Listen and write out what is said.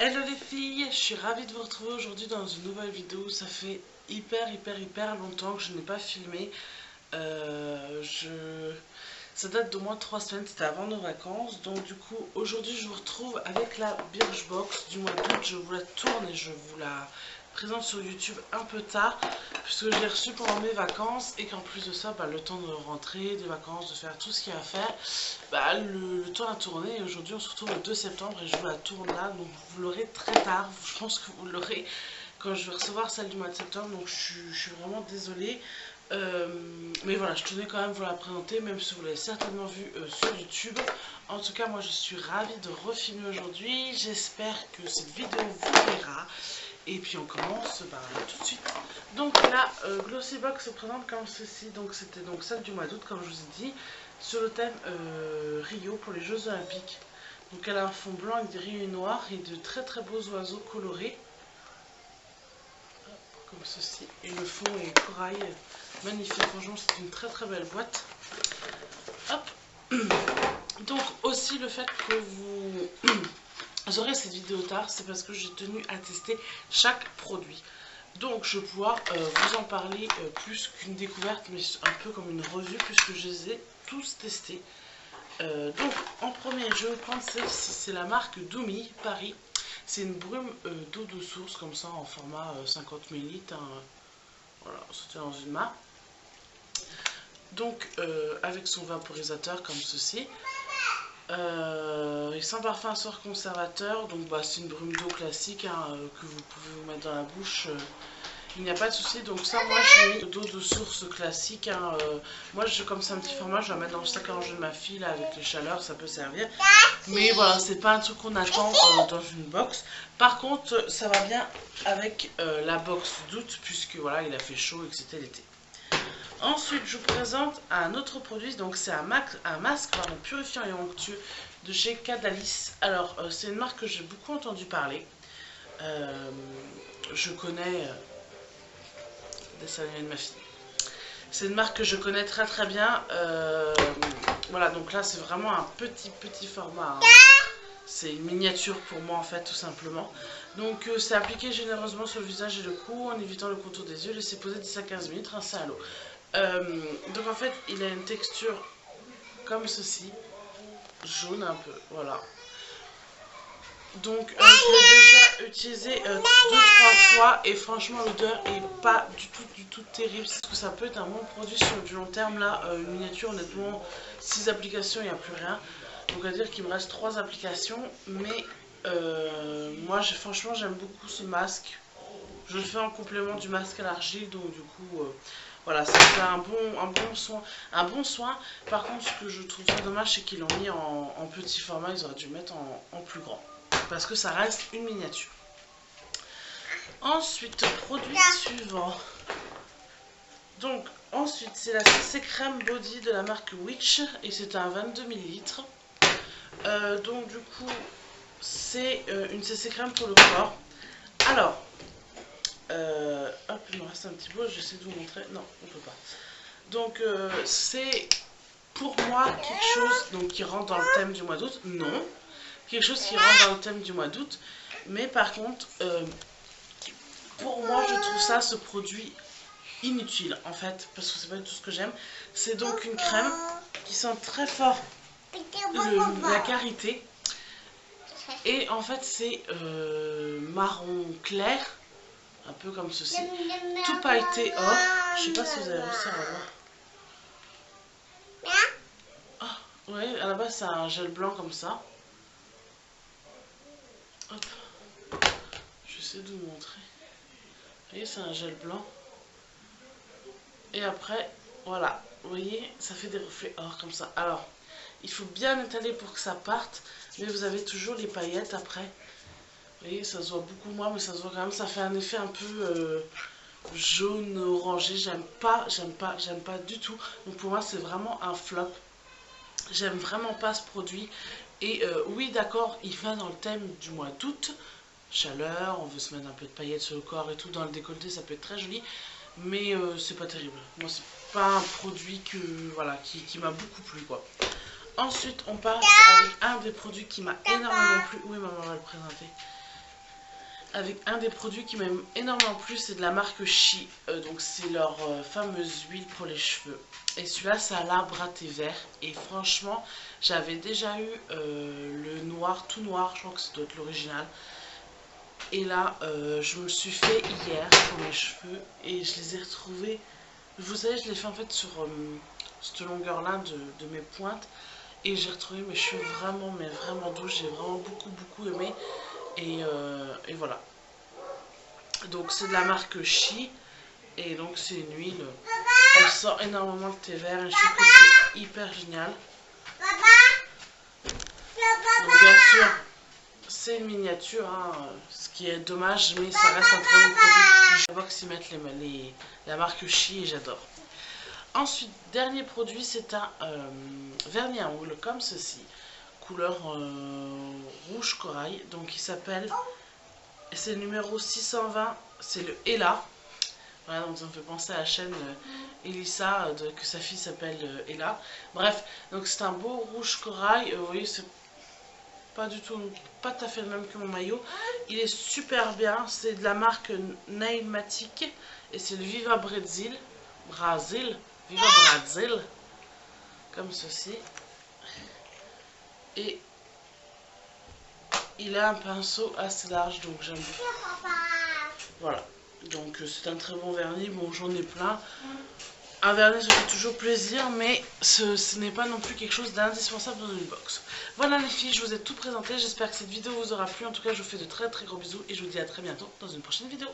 Hello les filles, je suis ravie de vous retrouver aujourd'hui dans une nouvelle vidéo. Ça fait hyper longtemps que je n'ai pas filmé. Euh, je... Ça date d'au moins 3 semaines, c'était avant nos vacances. Donc du coup, aujourd'hui je vous retrouve avec la Birchbox du mois d'août. Je vous la tourne et je vous la présente sur YouTube un peu tard, puisque je l'ai reçue pendant mes vacances et qu'en plus de ça, le temps de rentrer, des vacances, de faire tout ce qu'il y a à faire, le temps a tourné et aujourd'hui on se retrouve le 2 septembre et je vous la tourne là, donc vous l'aurez très tard. Je pense que vous l'aurez quand je vais recevoir celle du mois de septembre, donc je suis vraiment désolée. Mais voilà, je tenais quand même vous la présenter, même si vous l'avez certainement vue sur YouTube. En tout cas, moi je suis ravie de refilmer aujourd'hui. J'espère que cette vidéo vous plaira. Et puis on commence tout de suite. Donc la Glossy Box se présente comme ceci. Donc c'était donc celle du mois d'août, comme je vous ai dit, sur le thème Rio pour les Jeux Olympiques. Donc elle a un fond blanc avec des rayons noirs et de très beaux oiseaux colorés. Comme ceci. Et le fond est corail. Magnifique, franchement c'est une très belle boîte. Hop. Donc aussi le fait que vous aurez cette vidéo tard, c'est parce que j'ai tenu à tester chaque produit. Donc je vais pouvoir vous en parler plus qu'une découverte, mais un peu comme une revue, puisque je les ai tous testés. Donc en premier, je vais prendre celle-ci, c'est la marque Doumi Paris. C'est une brume d'eau de source, comme ça, en format 50 ml. Hein. Voilà, c'était dans une main. Donc avec son vaporisateur comme ceci. Et sans parfum sort conservateur, donc c'est une brume d'eau classique hein, que vous pouvez vous mettre dans la bouche. Il n'y a pas de souci. Donc ça, moi j'ai mis d'eau de source classique. Hein, moi, comme c'est un petit format, je vais la mettre dans le sac à manger de ma fille là, avec les chaleurs, ça peut servir. Mais voilà, c'est pas un truc qu'on attend dans une box. Par contre, ça va bien avec la box d'août, puisque voilà, il a fait chaud et que c'était l'été. Ensuite, je vous présente un autre produit, donc c'est un masque purifiant et onctueux de chez Cadalis. Alors, c'est une marque que j'ai beaucoup entendu parler. Je connais des années de ma fille. C'est une marque que je connais très bien. Voilà, donc là, c'est vraiment un petit format. Hein. C'est une miniature pour moi, en fait, tout simplement. Donc, c'est appliqué généreusement sur le visage et le cou en évitant le contour des yeux. Laissez poser 10 à 15 minutes, rincez à l'eau. Donc en fait il a une texture comme ceci, jaune un peu, voilà. Donc je l'ai déjà utilisé 2-3 fois et franchement l'odeur est pas du tout terrible. Parce que ça peut être un bon produit sur du long terme. Là une miniature, honnêtement 6 applications, il n'y a plus rien. Donc à dire qu'il me reste 3 applications. Mais moi franchement j'aime beaucoup ce masque. Je le fais en complément du masque à l'argile, donc du coup voilà, c'est un bon soin. Par contre, ce que je trouve ça dommage, c'est qu'ils l'ont mis en petit format. Ils auraient dû le mettre en plus grand, parce que ça reste une miniature. Ensuite, produit suivant. Donc, ensuite, c'est la CC Crème Body de la marque Witch, et c'est un 22 ml. Donc, du coup, c'est une CC Crème pour le corps. Alors, hop, il me reste un petit peu, j'essaie de vous montrer. Non, on peut pas. Donc, c'est pour moi quelque chose donc, qui rentre dans le thème du mois d'août. Non, quelque chose qui rentre dans le thème du mois d'août. Mais par contre, pour moi, je trouve ça, ce produit, inutile en fait, parce que c'est pas du tout ce que j'aime. C'est donc une crème qui sent très fort la karité. Et en fait, c'est marron clair. Un peu comme ceci, tout pailleté or. Je sais pas si vous avez réussi à voir. Ah, ouais, à la base c'est un gel blanc comme ça. Hop, j'essaie de vous montrer. Vous voyez, c'est un gel blanc. Et après, voilà, vous voyez, ça fait des reflets or comme ça. Alors, il faut bien étaler pour que ça parte, mais vous avez toujours les paillettes après. Vous voyez, ça se voit beaucoup moins, mais ça se voit quand même. Ça fait un effet un peu jaune, orangé. J'aime pas du tout. Donc pour moi, c'est vraiment un flop. J'aime vraiment pas ce produit. Et oui, d'accord, il va dans le thème du mois d'août. Chaleur, on veut se mettre un peu de paillettes sur le corps et tout. Dans le décolleté, ça peut être très joli. Mais c'est pas terrible. Moi, c'est pas un produit voilà, qui m'a beaucoup plu, quoi. Ensuite, on passe avec un des produits qui m'a énormément plu. Oui, maman va le présenter. avec un des produits qui m'aime énormément plu, c'est de la marque Chi. Donc c'est leur fameuse huile pour les cheveux. Et celui-là, c'est à l'arbre à thé vert. Et franchement, j'avais déjà eu le noir, tout noir, je crois que ça doit être l'original. Et là, je me suis fait hier pour mes cheveux et je les ai retrouvés. Vous savez, je l'ai fait en fait sur cette longueur-là de mes pointes. Et j'ai retrouvé mes cheveux vraiment, mais vraiment doux. J'ai vraiment beaucoup aimé. Et voilà. Donc c'est de la marque Chi. Et donc c'est une huile. Elle sent énormément le thé vert. Et je trouve que c'est hyper génial. Donc bien sûr, c'est une miniature, hein, ce qui est dommage, mais ça reste un très bon produit. Je vois qu'ils mettent la marque Chi et j'adore. Ensuite, dernier produit, c'est un vernis à ongles comme ceci, couleur rouge corail. Donc il s'appelle, c'est le numéro 620, c'est le Ella. Voilà, donc ça me fait penser à la chaîne Elissa, que sa fille s'appelle Ella. Bref, donc c'est un beau rouge corail, vous voyez, c'est pas tout à fait le même que mon maillot. Il est super bien, c'est de la marque Nailmatic et c'est le Viva Brazil, Viva Brazil, comme ceci. Et il a un pinceau assez large, donc j'aime beaucoup. Voilà, donc c'est un très bon vernis. Bon, j'en ai plein. Un vernis, ça fait toujours plaisir, mais ce n'est pas non plus quelque chose d'indispensable dans une box. Voilà les filles, je vous ai tout présenté. J'espère que cette vidéo vous aura plu. En tout cas, je vous fais de très gros bisous et je vous dis à très bientôt dans une prochaine vidéo.